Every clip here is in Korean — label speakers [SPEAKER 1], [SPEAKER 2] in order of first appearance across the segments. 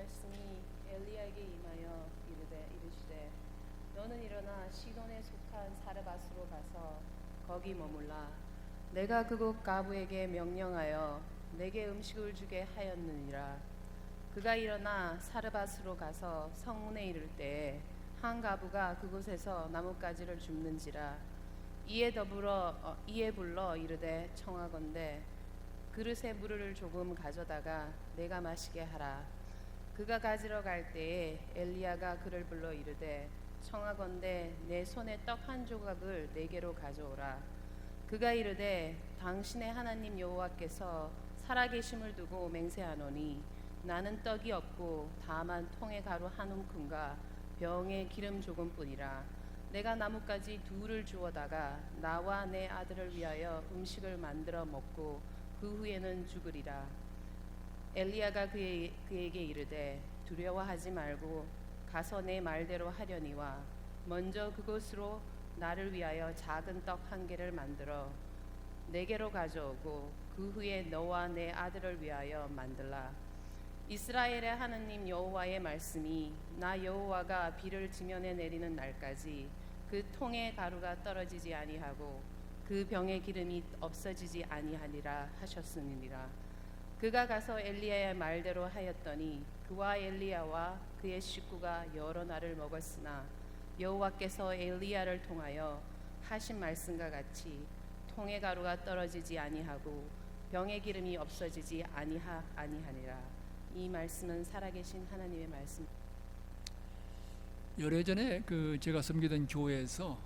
[SPEAKER 1] 말씀이 엘리야에게 임하여 이르시되 너는 일어나 시돈에 속한 사르밧으로 가서 거기 머물라. 내가 그곳 가부에게 명령하여 내게 음식을 주게 하였느니라. 그가 일어나 사르밧으로 가서 성문에 이를 때에 한 가부가 그곳에서 나뭇가지를 줍는지라. 이에 불러 이르되 청하건대 그릇에 물을 조금 가져다가 내가 마시게 하라. 그가 가지러 갈 때에 엘리야가 그를 불러 이르되 청하건대 내 손에 떡 한 조각을 내게로 가져오라. 그가 이르되 당신의 하나님 여호와께서 살아계심을 두고 맹세하노니 나는 떡이 없고 다만 통에 가루 한 움큼과 병에 기름 조금뿐이라. 내가 나뭇가지 둘을 주워다가 나와 내 아들을 위하여 음식을 만들어 먹고 그 후에는 죽으리라. 엘리야가 그에게 이르되 두려워하지 말고 가서 내 말대로 하려니와 먼저 그곳으로 나를 위하여 작은 떡 한 개를 만들어 내게로 가져오고 그 후에 너와 내 아들을 위하여 만들라. 이스라엘의 하느님 여호와의 말씀이 나 여호와가 비를 지면에 내리는 날까지 그 통에 가루가 떨어지지 아니하고 그 병에 기름이 없어지지 아니하리라 하셨으니라. 그가 가서 엘리야의 말대로 하였더니 그와 엘리야와 그의 식구가 여러 날을 먹었으나 여호와께서 엘리야를 통하여 하신 말씀과 같이 통에 가루가 떨어지지 아니하고 병의 기름이 없어지지 아니하니라. 이 말씀은 살아계신 하나님의 말씀.
[SPEAKER 2] 열애전에 제가 섬기던 교회에서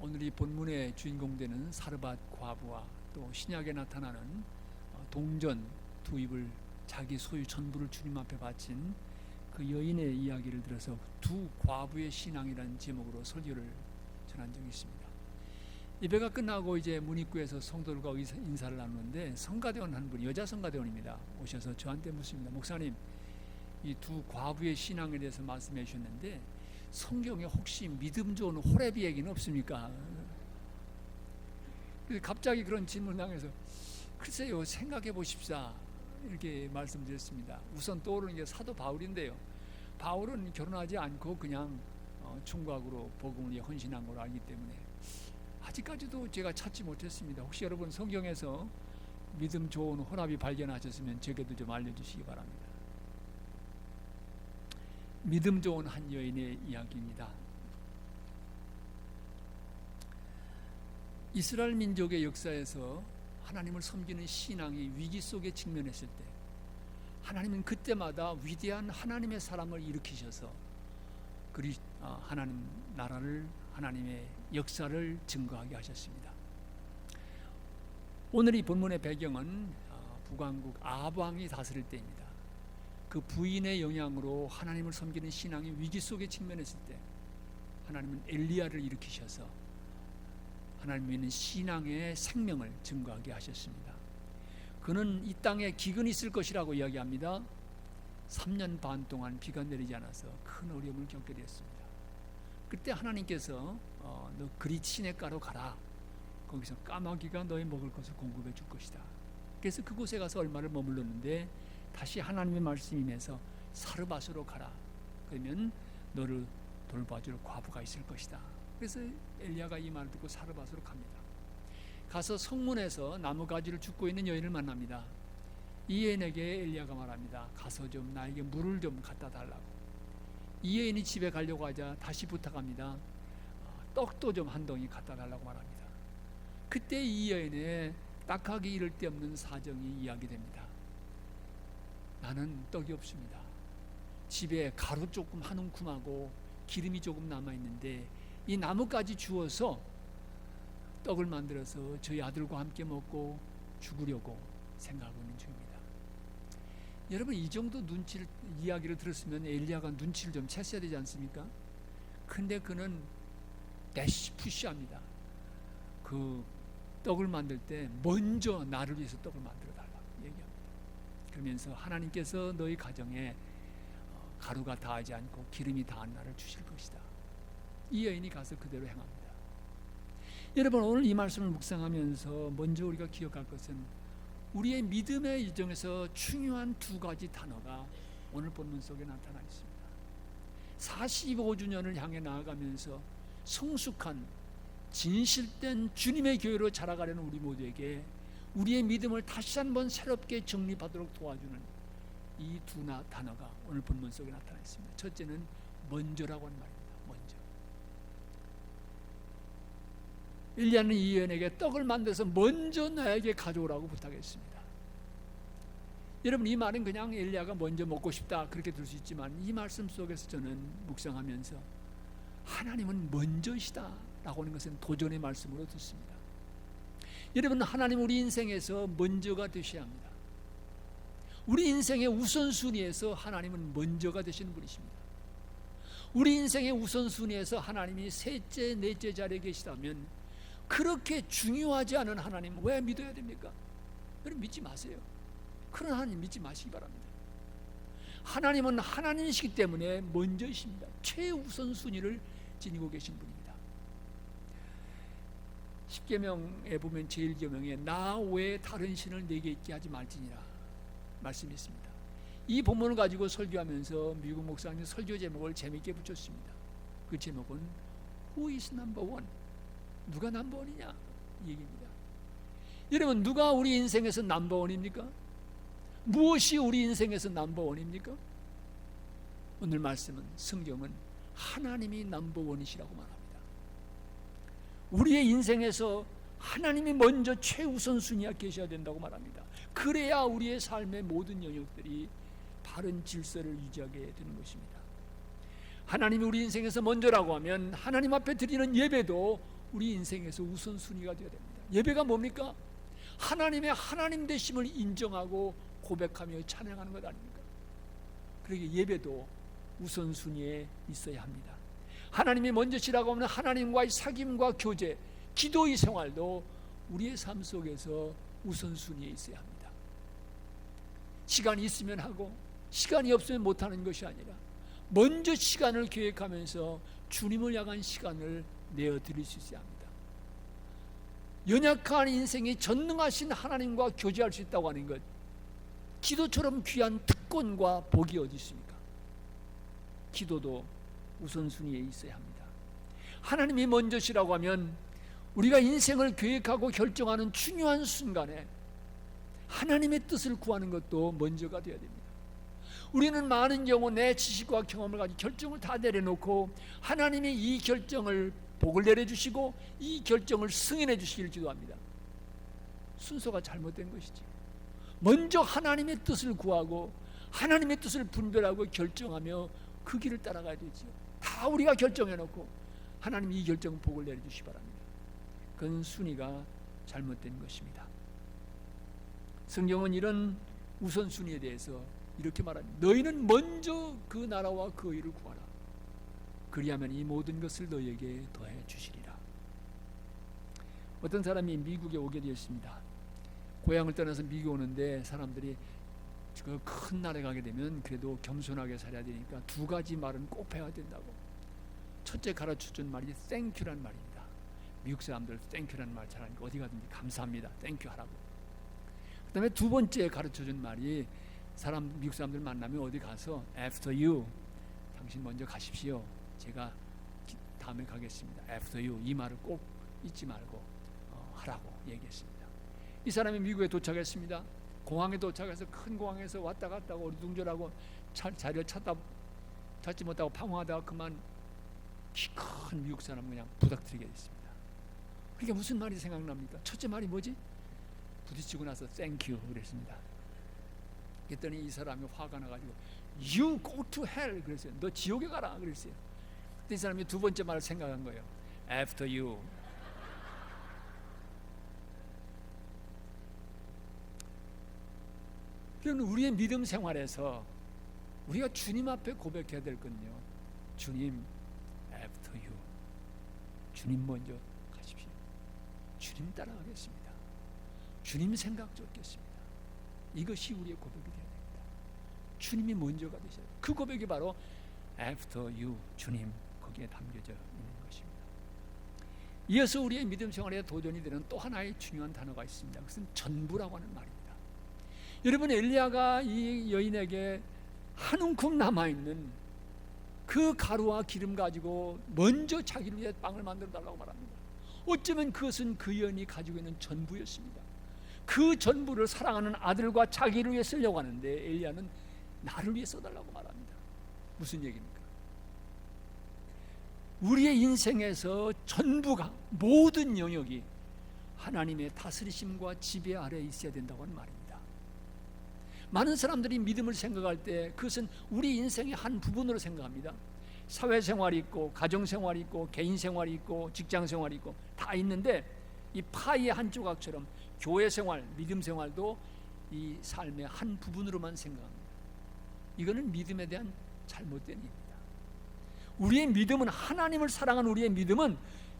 [SPEAKER 2] 오늘 이 본문의 주인공 되는 사르밧 과부와 또 신약에 나타나는 동전 두 입을 자기 소유 전부를 주님 앞에 바친 그 여인의 이야기를 들어서 두 과부의 신앙이라는 제목으로 설교를 전한 적이 있습니다. 예배가 끝나고 이제 문입구에서 성도들과 인사를 나누는데 성가대원 한 분이 여자 성가대원입니다. 오셔서 저한테 묻습니다. 목사님, 이 두 과부의 신앙에 대해서 말씀해 주셨는데 성경에 혹시 믿음 좋은 호레비 얘기는 없습니까? 갑자기 그런 질문을 당해서 글쎄요, 생각해 보십시다 이렇게 말씀드렸습니다. 우선 떠오르는 게 사도 바울인데요. 바울은 결혼하지 않고 그냥 총각으로 복음을 헌신한 걸로 알기 때문에 아직까지도 제가 찾지 못했습니다. 혹시 여러분 성경에서 믿음 좋은 호랍이 발견하셨으면 제게도 좀 알려주시기 바랍니다. 믿음 좋은 한 여인의 이야기입니다. 이스라엘 민족의 역사에서 하나님을 섬기는 신앙이 위기 속에 직면했을 때 하나님은 그때마다 위대한 하나님의 사람을 일으키셔서 하나님 나라를, 하나님의 역사를 증거하게 하셨습니다. 오늘 이 본문의 배경은 북왕국 아합 왕이 다스릴 때입니다. 그 부인의 영향으로 하나님을 섬기는 신앙이 위기 속에 직면했을 때 하나님은 엘리야를 일으키셔서 하나님 믿는 신앙의 생명을 증거하게 하셨습니다. 그는 이 땅에 기근이 있을 것이라고 이야기합니다. 3년 반 동안 비가 내리지 않아서 큰 어려움을 겪게 되었습니다. 그때 하나님께서 너 그리 시냇가로 가라. 거기서 까마귀가 너의 먹을 것을 공급해 줄 것이다. 그래서 그곳에 가서 얼마를 머물렀는데 다시 하나님의 말씀이 임해서 사르밧으로 가라. 그러면 너를 돌봐줄 과부가 있을 것이다. 그래서 엘리야가 이 말을 듣고 사르밧으로 갑니다. 가서 성문에서 나무가지를 줍고 있는 여인을 만납니다. 이 여인에게 엘리야가 말합니다. 가서 좀 나에게 물을 좀 갖다 달라고. 이 여인이 집에 가려고 하자 다시 부탁합니다. 떡도 좀 한 덩이 갖다 달라고 말합니다. 그때 이 여인의 딱하기 이를 데 없는 사정이 이야기됩니다. 나는 떡이 없습니다. 집에 가루 조금 한 움큼하고 기름이 조금 남아있는데 이 나뭇가지 주워서 떡을 만들어서 저희 아들과 함께 먹고 죽으려고 생각하고 있는 중입니다. 여러분, 이 정도 이야기를 들었으면 엘리야가 눈치를 좀 챘어야 되지 않습니까? 근데 그는 푸시합니다. 그 떡을 만들 때 먼저 나를 위해서 떡을 만들어 달라고 얘기합니다. 그러면서 하나님께서 너희 가정에 가루가 다하지 않고 기름이 다한 날을 주실 것이다. 이 여인이 가서 그대로 행합니다. 여러분, 오늘 이 말씀을 묵상하면서 먼저 우리가 기억할 것은 우리의 믿음의 일정에서 중요한 두 가지 단어가 오늘 본문 속에 나타나 있습니다. 45주년을 향해 나아가면서 성숙한 진실된 주님의 교회로 자라가려는 우리 모두에게 우리의 믿음을 다시 한번 새롭게 정립하도록 도와주는 이 두 단어가 오늘 본문 속에 나타나 있습니다. 첫째는 먼저라고 하는 말입니다. 먼저. 엘리야는 이 여인에게 떡을 만들어서 먼저 나에게 가져오라고 부탁했습니다. 여러분, 이 말은 그냥 엘리야가 먼저 먹고 싶다 그렇게 들 수 있지만, 이 말씀 속에서 저는 묵상하면서 하나님은 먼저시다 라고 하는 것은 도전의 말씀으로 듣습니다. 여러분, 하나님 우리 인생에서 먼저가 되셔야 합니다. 우리 인생의 우선순위에서 하나님은 먼저가 되시는 분이십니다. 우리 인생의 우선순위에서 하나님이 셋째, 넷째 자리에 계시다면 그렇게 중요하지 않은 하나님 왜 믿어야 됩니까? 여러분, 믿지 마세요. 그런 하나님 믿지 마시기 바랍니다. 하나님은 하나님이시기 때문에 먼저이십니다. 최우선순위를 지니고 계신 분입니다. 십계명에 보면 제1계명에 나 외에 다른 신을 내게 있게 하지 말지니라 말씀이 있습니다. 이 본문을 가지고 설교하면서 미국 목사님 설교 제목을 재미있게 붙였습니다. 그 제목은 Who is number one? 누가 넘버원이냐 이 얘기입니다. 여러분, 누가 우리 인생에서 넘버원입니까? 무엇이 우리 인생에서 넘버원입니까? 오늘 말씀은, 성경은 하나님이 넘버원이시라고 말합니다. 우리의 인생에서 하나님이 먼저 최우선순위에 계셔야 된다고 말합니다. 그래야 우리의 삶의 모든 영역들이 바른 질서를 유지하게 되는 것입니다. 하나님이 우리 인생에서 먼저라고 하면 하나님 앞에 드리는 예배도 우리 인생에서 우선순위가 되어야 됩니다. 예배가 뭡니까? 하나님의 하나님 되심을 인정하고 고백하며 찬양하는 것 아닙니까? 그러기에 예배도 우선순위에 있어야 합니다. 하나님이 먼저시라고 하면 하나님과의 사귐과 교제, 기도의 생활도 우리의 삶 속에서 우선순위에 있어야 합니다. 시간이 있으면 하고 시간이 없으면 못하는 것이 아니라 먼저 시간을 계획하면서 주님을 향한 시간을 내어드릴 수 있어야 합니다. 연약한 인생이 전능하신 하나님과 교제할 수 있다고 하는 것, 기도처럼 귀한 특권과 복이 어디 있습니까? 기도도 우선순위에 있어야 합니다. 하나님이 먼저시라고 하면 우리가 인생을 계획하고 결정하는 중요한 순간에 하나님의 뜻을 구하는 것도 먼저가 되어야 됩니다. 우리는 많은 경우 내 지식과 경험을 가지고 결정을 다 내려놓고 하나님이 이 결정을 복을 내려주시고 이 결정을 승인해 주시기를 기도합니다. 순서가 잘못된 것이지. 먼저 하나님의 뜻을 구하고 하나님의 뜻을 분별하고 결정하며 그 길을 따라가야 되죠. 다 우리가 결정해놓고 하나님이 이 결정 복을 내려주시기 바랍니다. 그건 순위가 잘못된 것입니다. 성경은 이런 우선순위에 대해서 이렇게 말합니다. 너희는 먼저 그 나라와 그 의를 구하라. 그리하면 이 모든 것을 너희에게 더해 주시리라. 어떤 사람이 미국에 오게 되었습니다. 고향을 떠나서 미국에 오는데 사람들이 그 큰 나라에 가게 되면 그래도 겸손하게 살아야 되니까 두 가지 말은 꼭 해야 된다고. 첫째 가르쳐준 말이 땡큐란 말입니다. 미국 사람들 땡큐란 말 잘하니까 어디 가든지 감사합니다. 땡큐 하라고. 그 다음에 두 번째 가르쳐준 말이 미국 사람들 만나면 어디 가서 after you, 당신 먼저 가십시오. 제가 다음에 가겠습니다. after you, 이 말을 꼭 잊지 말고 하라고 얘기했습니다. 이 사람이 미국에 도착했습니다. 공항에 도착해서 큰 공항에서 왔다 갔다 하고 어리둥절하고 자리를 찾지 못하고 방황하다가 그만 키 큰 미국 사람 그냥 부닥뜨리게 됐습니다. 그러니까 무슨 말이 생각납니까? 첫째 말이 뭐지? 부딪히고 나서 thank you 그랬습니다. 그랬더니 이 사람이 화가 나가지고 you go to hell 그랬어요. 너 지옥에 가라 그랬어요. 그때 이 사람이 두 번째 말을 생각한 거예요. after you. 그러면 우리의 믿음 생활에서 우리가 주님 앞에 고백해야 될 건요. 주님, after you. 주님 먼저 가십시오. 주님 따라가겠습니다. 주님 생각 쫓겠습니다. 이것이 우리의 고백이 되어야 됩니다. 주님이 먼저가 되셔야 돼요. 그 고백이 바로 after you, 주님, 거기에 담겨져 있는 것입니다. 이어서 우리의 믿음 생활에 도전이 되는 또 하나의 중요한 단어가 있습니다. 그것은 전부라고 하는 말입니다. 여러분, 엘리야가 이 여인에게 한 움큼 남아있는 그 가루와 기름 가지고 먼저 자기를 위해 빵을 만들어 달라고 말합니다. 어쩌면 그것은 그 여인이 가지고 있는 전부였습니다. 그 전부를 사랑하는 아들과 자기를 위해 쓰려고 하는데 엘리야는 나를 위해 써달라고 말합니다. 무슨 얘기입니까? 우리의 인생에서 전부가, 모든 영역이 하나님의 다스리심과 지배 아래에 있어야 된다고 하는 말입니다. 많은 사람들이 믿음을 생각할 때 그것은 우리 인생의 한 부분으로 생각합니다. 사회생활이 있고, 가정생활이 있고, 개인생활이 있고, 직장생활이 있고 다 있는데, 이 파이의 한 조각처럼 교회생활, 믿음생활도 이 삶의 한 부분으로만 생각합니다. 이거는 믿음에 대한 잘못된 일입니다. 우리의 믿음은, 하나님을 사랑하는 우리의 믿음은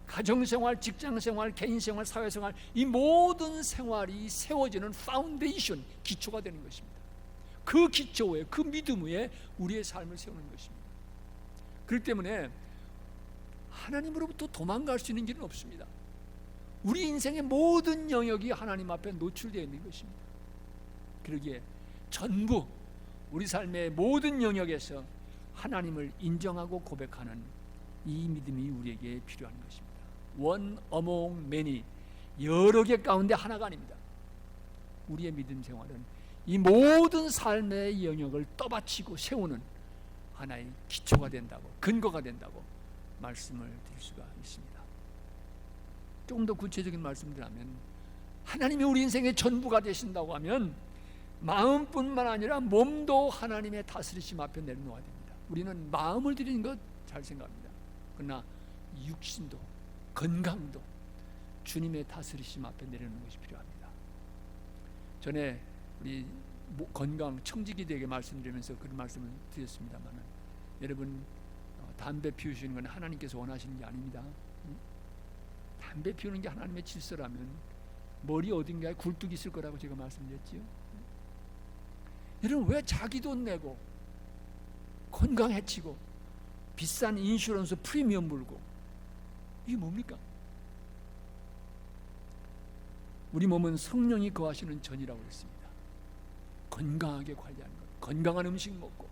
[SPEAKER 2] 가정생활, 직장생활, 개인생활, 사회생활, 이 모든 생활이 세워지는 파운데이션, 기초가 되는 것입니다. 그 기초 위에, 그 믿음 위에 우리의 삶을 세우는 것입니다. 그렇기 때문에 하나님으로부터 도망갈 수 있는 길은 없습니다. 우리 인생의 모든 영역이 하나님 앞에 노출되어 있는 것입니다. 그러기에 전부 우리 삶의 모든 영역에서 하나님을 인정하고 고백하는 이 믿음이 우리에게 필요한 것입니다. One among many, 여러 개 가운데 하나가 아닙니다. 우리의 믿음 생활은 이 모든 삶의 영역을 떠받치고 세우는 하나의 기초가 된다고, 근거가 된다고 말씀을 드릴 수가 있습니다. 조금 더 구체적인 말씀드리면, 하나님이 우리 인생의 전부가 되신다고 하면 마음뿐만 아니라 몸도 하나님의 다스리심 앞에 내려놓아야 됩니다. 우리는 마음을 드리는 것 잘 생각합니다. 그러나 육신도, 건강도 주님의 다스리심 앞에 내려놓는 것이 필요합니다. 전에 우리 건강 청지기들에게 말씀드리면서 그런 말씀을 드렸습니다만, 여러분, 담배 피우시는 건 하나님께서 원하시는 게 아닙니다. 담배 피우는 게 하나님의 질서라면 머리 어딘가에 굴뚝이 있을 거라고 제가 말씀드렸지요. 여러분, 왜 자기 돈 내고 건강 해치고 비싼 인슈런스 프리미엄 물고, 이게 뭡니까? 우리 몸은 성령이 거하시는 전이라고 했습니다. 건강하게 관리하는 것, 건강한 음식 먹고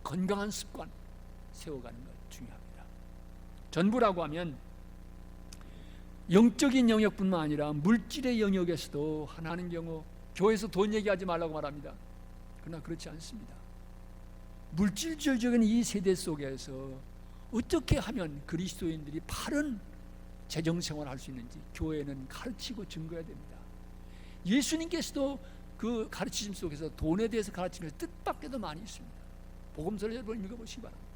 [SPEAKER 2] 건강한 습관 세워가는 것 중요합니다. 전부라고 하면 영적인 영역뿐만 아니라 물질의 영역에서도 하나는 경우 교회에서 돈 얘기하지 말라고 말합니다. 그러나 그렇지 않습니다. 물질적인 이 세대 속에서 어떻게 하면 그리스도인들이 바른 재정생활을 할 수 있는지 교회는 가르치고 증거해야 됩니다. 예수님께서도 그 가르치심 속에서 돈에 대해서 가르치는 뜻밖에도 많이 있습니다. 복음서를 여러분 읽어보시기 바랍니다.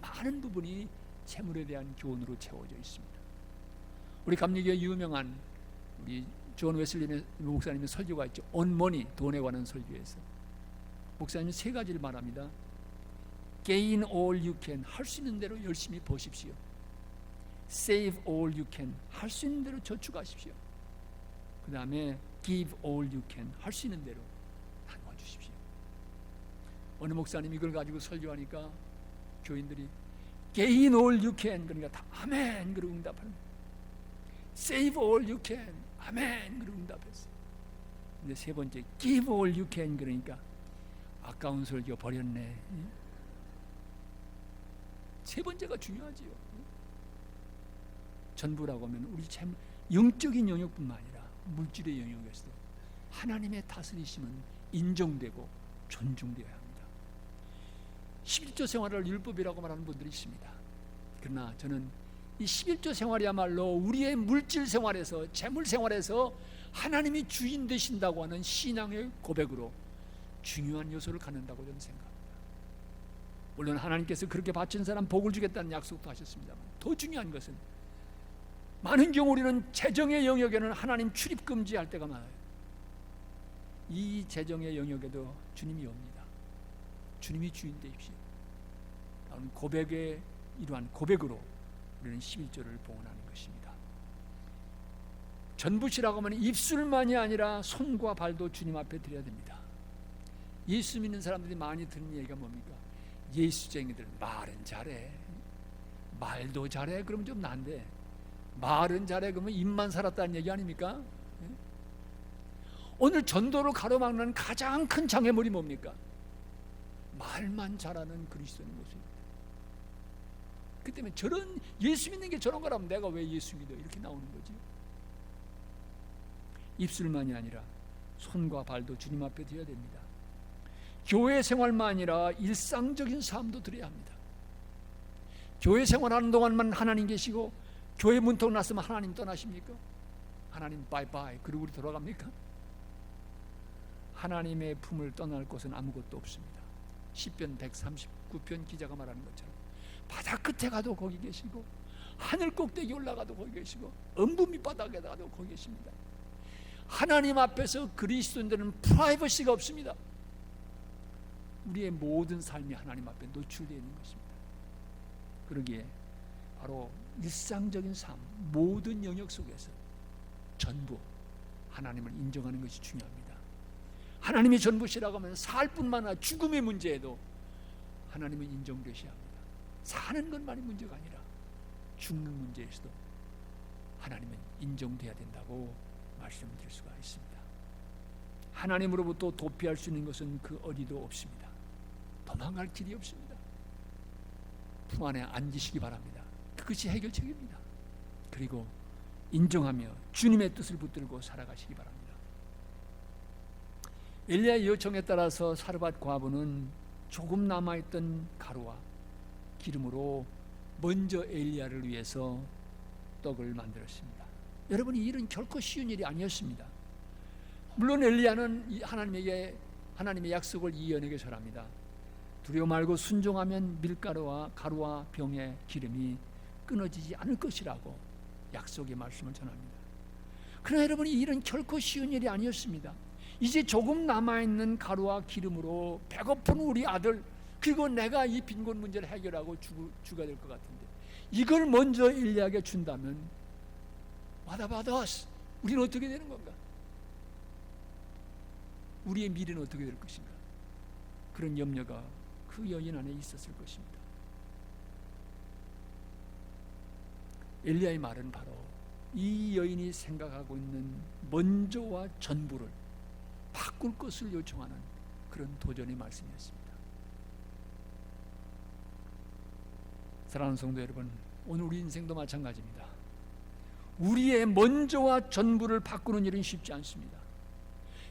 [SPEAKER 2] 많은 부분이 재물에 대한 교훈으로 채워져 있습니다. 우리 감리교회 유명한 우리 존 웨슬리 목사님의 설교가 있죠. On Money, 돈에 관한 설교에서 목사님은 세 가지를 말합니다. Gain all you can, 할 수 있는 대로 열심히 버십시오. Save all you can, 할 수 있는 대로 저축하십시오. 그 다음에 Give all you can, 할 수 있는 대로 나눠 주십시오. 어느 목사님이 이걸 가지고 설교하니까 교인들이 Gain all you can, 그러니까 다 아멘 그러고 응답하는, Save all you can, 아멘 그러고 응답했어요. 근데 세 번째 Give all you can, 그러니까 아까운 설교 버렸네. 세 번째가 중요하지요. 전부라고 하면 우리 영적인 영역뿐만 아니라 물질의 영역에서도 하나님의 다스리심은 인정되고 존중되어야 합니다. 11조 생활을 율법이라고 말하는 분들이 있습니다. 그러나 저는 이 11조 생활이야말로 우리의 물질 생활에서, 재물 생활에서 하나님이 주인 되신다고 하는 신앙의 고백으로 중요한 요소를 갖는다고 저는 생각합니다. 물론 하나님께서 그렇게 바친 사람 복을 주겠다는 약속도 하셨습니다만, 더 중요한 것은 많은 경우 우리는 재정의 영역에는 하나님 출입 금지할 때가 많아요. 이 재정의 영역에도 주님이 옵니다. 주님이 주인 되십시오. 라는 고백의 이러한 고백으로 우리는 11조를 봉헌하는 것입니다. 전부시라고 하면 입술만이 아니라 손과 발도 주님 앞에 드려야 됩니다. 예수 믿는 사람들이 많이 듣는 얘기가 뭡니까? 예수쟁이들 말은 잘해, 말도 잘해, 그러면 좀 난데, 말은 잘해 그러면 입만 살았다는 얘기 아닙니까? 오늘 전도를 가로막는 가장 큰 장애물이 뭡니까? 말만 잘하는 그리스도의 모습입니다. 그 때문에 저런 예수 믿는 게 저런 거라면 내가 왜 예수 믿어? 이렇게 나오는 거지. 입술만이 아니라 손과 발도 주님 앞에 드려야 됩니다. 교회 생활만 아니라 일상적인 삶도 드려야 합니다. 교회 생활하는 동안만 하나님 계시고 교회 문턱 났으면 하나님 떠나십니까? 하나님 바이바이 그리고 우리 돌아갑니까? 하나님의 품을 떠날 곳은 아무것도 없습니다. 시편 139편 기자가 말하는 것처럼 바다 끝에 가도 거기 계시고 하늘 꼭대기 올라가도 거기 계시고 음부 밑바닥에 가도 거기 계십니다. 하나님 앞에서 그리스도인들은 프라이버시가 없습니다. 우리의 모든 삶이 하나님 앞에 노출되어 있는 것입니다. 그러기에 바로 일상적인 삶, 모든 영역 속에서 전부 하나님을 인정하는 것이 중요합니다. 하나님이 전부시라고 하면 살 뿐만 아니라 죽음의 문제에도 하나님은 인정되셔야 합니다. 사는 것만이 문제가 아니라 죽는 문제에서도 하나님은 인정돼야 된다고 말씀드릴 수가 있습니다. 하나님으로부터 도피할 수 있는 것은 그 어디도 없습니다. 도망갈 길이 없습니다. 품 안에 앉으시기 바랍니다. 그것이 해결책입니다. 그리고 인정하며 주님의 뜻을 붙들고 살아가시기 바랍니다. 엘리야의 요청에 따라서 사르밧 과부는 조금 남아있던 가루와 기름으로 먼저 엘리야를 위해서 떡을 만들었습니다. 여러분, 이 일은 결코 쉬운 일이 아니었습니다. 물론 엘리야는 하나님의 약속을 이어내게 절합니다. 두려워 말고 순종하면 밀가루와 가루와 병의 기름이 끊어지지 않을 것이라고 약속의 말씀을 전합니다. 그러나 여러분, 이 일은 결코 쉬운 일이 아니었습니다. 이제 조금 남아있는 가루와 기름으로 배고픈 우리 아들, 그리고 내가 이 빈곤 문제를 해결하고 주가 될 것 같은데 이걸 먼저 엘리야에게 준다면 What about us? 우리는 어떻게 되는 건가? 우리의 미래는 어떻게 될 것인가? 그런 염려가 그 여인 안에 있었을 것입니다. 엘리야의 말은 바로 이 여인이 생각하고 있는 먼저와 전부를 바꿀 것을 요청하는 그런 도전의 말씀이었습니다. 사랑하는 성도 여러분, 오늘 우리 인생도 마찬가지입니다. 우리의 먼저와 전부를 바꾸는 일은 쉽지 않습니다.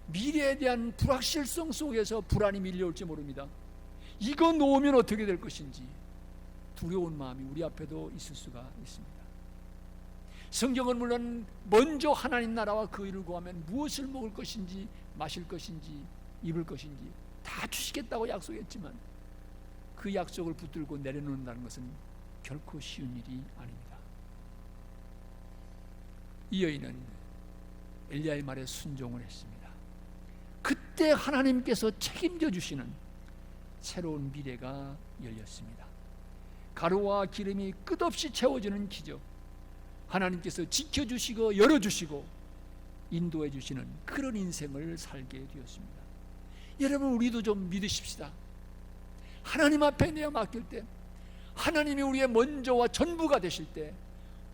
[SPEAKER 2] 미래에 대한 불확실성 속에서 불안이 밀려올지 모릅니다. 이거 놓으면 어떻게 될 것인지 두려운 마음이 우리 앞에도 있을 수가 있습니다. 성경은 물론 먼저 하나님 나라와 그 일을 구하면 무엇을 먹을 것인지 마실 것인지 입을 것인지 다 주시겠다고 약속했지만 그 약속을 붙들고 내려놓는다는 것은 결코 쉬운 일이 아닙니다. 이 여인은 엘리야의 말에 순종을 했습니다. 그때 하나님께서 책임져 주시는 새로운 미래가 열렸습니다. 가루와 기름이 끝없이 채워지는 기적, 하나님께서 지켜주시고 열어주시고 인도해 주시는 그런 인생을 살게 되었습니다. 여러분, 우리도 좀 믿으십시다. 하나님 앞에 내어 맡길 때, 하나님이 우리의 먼저와 전부가 되실 때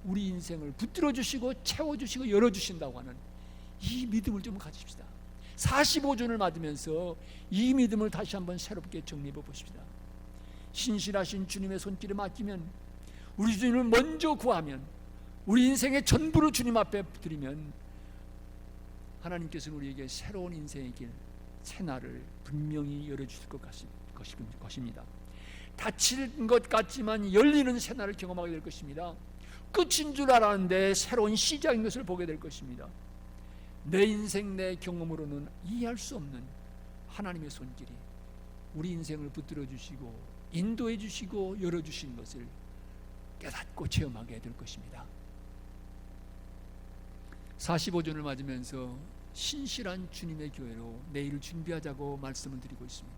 [SPEAKER 2] 우리 인생을 붙들어 주시고 채워주시고 열어주신다고 하는 이 믿음을 좀 가집시다. 45전을 맞으면서 이 믿음을 다시 한번 새롭게 정리해 보십시다. 신실하신 주님의 손길에 맡기면, 우리 주님을 먼저 구하면, 우리 인생의 전부를 주님 앞에 드리면 하나님께서는 우리에게 새로운 인생의 길, 새날을 분명히 열어주실 것입니다. 닫힌 것 같지만 열리는 새날을 경험하게 될 것입니다. 끝인 줄 알았는데 새로운 시작인 것을 보게 될 것입니다. 내 인생 내 경험으로는 이해할 수 없는 하나님의 손길이 우리 인생을 붙들어 주시고 인도해 주시고 열어주신 것을 깨닫고 체험하게 될 것입니다. 45전을 맞으면서 신실한 주님의 교회로 내일을 준비하자고 말씀을 드리고 있습니다.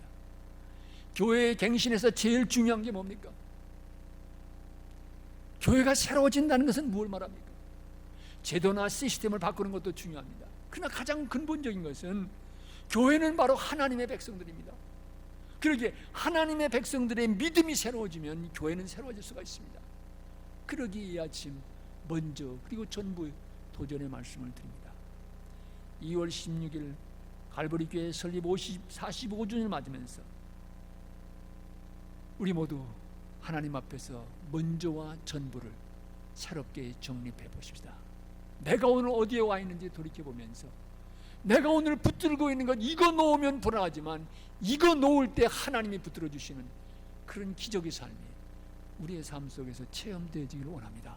[SPEAKER 2] 교회의 갱신에서 제일 중요한 게 뭡니까? 교회가 새로워진다는 것은 무엇을 말합니까? 제도나 시스템을 바꾸는 것도 중요합니다. 그러나 가장 근본적인 것은 교회는 바로 하나님의 백성들입니다. 그러기에 하나님의 백성들의 믿음이 새로워지면 교회는 새로워질 수가 있습니다. 그러기에 이 아침 먼저 그리고 전부 도전의 말씀을 드립니다. 2월 16일 갈보리 교회 설립 45주년을 맞으면서 우리 모두 하나님 앞에서 먼저와 전부를 새롭게 정립해 보십시다. 내가 오늘 어디에 와 있는지 돌이켜보면서 내가 오늘 붙들고 있는 것 이거 놓으면 불안하지만 이거 놓을 때 하나님이 붙들어 주시는 그런 기적의 삶이 우리의 삶 속에서 체험되어지기를 원합니다.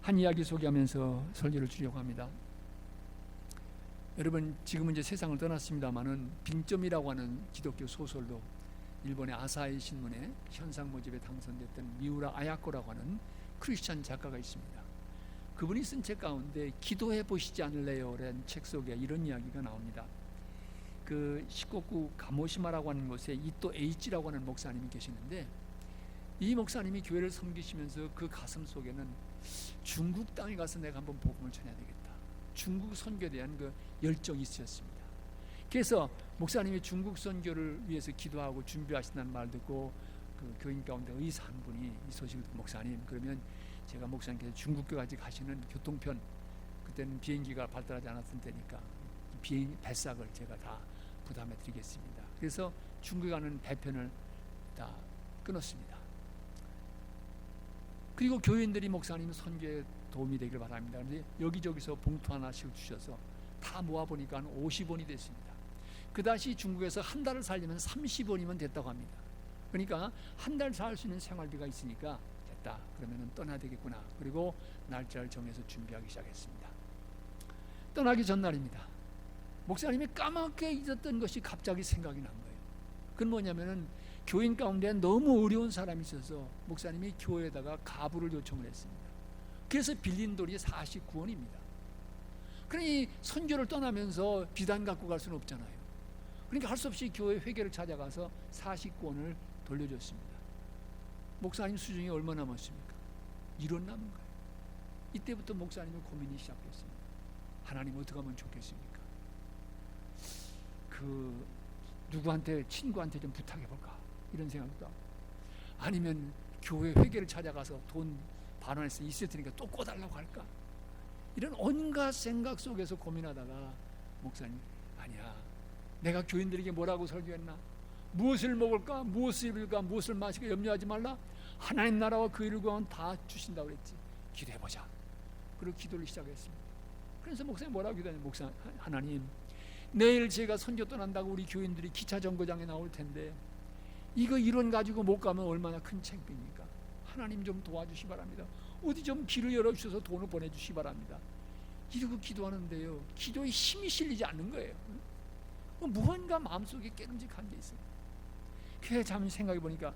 [SPEAKER 2] 한 이야기 소개하면서 설교를 주려고 합니다. 여러분, 지금은 이제 세상을 떠났습니다마는 빙점이라고 하는 기독교 소설로 일본의 아사히 신문에 현상 모집에 당선됐던 미우라 아야코라고 하는 크리스찬 작가가 있습니다. 그분이 쓴 책 가운데 기도해 보시지 않을래요? 라는 책 속에 이런 이야기가 나옵니다. 그 시코쿠 가모시마라고 하는 곳에 이토 에이치라고 하는 목사님이 계시는데, 이 목사님이 교회를 섬기시면서 그 가슴 속에는 중국 땅에 가서 내가 한번 복음을 전해야 되겠다, 중국 선교에 대한 그 열정이 있으셨습니다. 그래서 목사님이 중국 선교를 위해서 기도하고 준비하신다는 말 듣고 그 교인 가운데 의사 한 분이 이 소식을 듣고, 목사님, 그러면 제가 목사님께서 중국교까지 가시는 교통편, 그때는 비행기가 발달하지 않았을 때니까 비행 배삭을 제가 다 부담해 드리겠습니다. 그래서 중국에 가는 배편을 다 끊었습니다. 그리고 교인들이 목사님 선교에 도움이 되길 바랍니다. 그런데 여기저기서 봉투 하나씩 주셔서 다 모아보니까 한 50원이 됐습니다. 그 다시 중국에서 한 달을 살려면 30원이면 됐다고 합니다. 그러니까 한 달 살 수 있는 생활비가 있으니까 됐다, 그러면 떠나야 되겠구나. 그리고 날짜를 정해서 준비하기 시작했습니다. 떠나기 전날입니다. 목사님이 까맣게 잊었던 것이 갑자기 생각이 난 거예요. 그건 뭐냐면은 교인 가운데 너무 어려운 사람이 있어서 목사님이 교회에다가 가부를 요청을 했습니다. 그래서 빌린 돈이 49원입니다. 그러니 선교를 떠나면서 비단 갖고 갈 수는 없잖아요. 그러니까 할 수 없이 교회 회계를 찾아가서 49원을 돌려줬습니다. 목사님 수중에 얼마 남았습니까? 1원 남은 거예요. 이때부터 목사님의 고민이 시작됐습니다. 하나님, 어떻게 하면 좋겠습니까? 그 누구한테, 친구한테 좀 부탁해볼까, 이런 생각도 하고, 아니면 교회 회계를 찾아가서 돈 반환해서 있을 테니까 또 꿔달라고 할까, 이런 온갖 생각 속에서 고민하다가 목사님, 아니야, 내가 교인들에게 뭐라고 설교했나? 무엇을 먹을까, 무엇을 입을까, 무엇을 마실까 염려하지 말라. 하나님 나라와 그 일을 구하면 다 주신다고 그랬지. 기도해보자. 그리고 기도를 시작했습니다. 그래서 목사님 뭐라고 기도하냐? 목사, 하나님, 내일 제가 선교 떠난다고 우리 교인들이 기차 정거장에 나올 텐데 이거 이론 가지고 못 가면 얼마나 큰 창피입니까? 하나님 좀 도와주시 바랍니다. 어디 좀 길을 열어주셔서 돈을 보내주시 바랍니다. 이러고 기도하는데요, 기도에 힘이 실리지 않는 거예요. 무언가 마음속에 깨름직한 게 있어요. 그래서 잠시 생각해 보니까,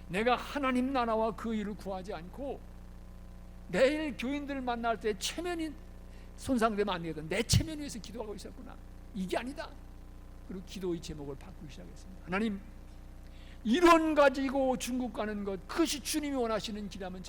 [SPEAKER 2] 내가 하나님 나라와 그 일을 구하지 않고 내일 교인들을 만날 때 체면이 손상되면 안 되거든, 내 체면 위해서 기도하고 있었구나. 이게 아니다. 그리고 기도의 제목을 바꾸기 시작했습니다. 하나님, 이론 가지고 중국 가는 것, 그것이 주님이 원하시는 길이라면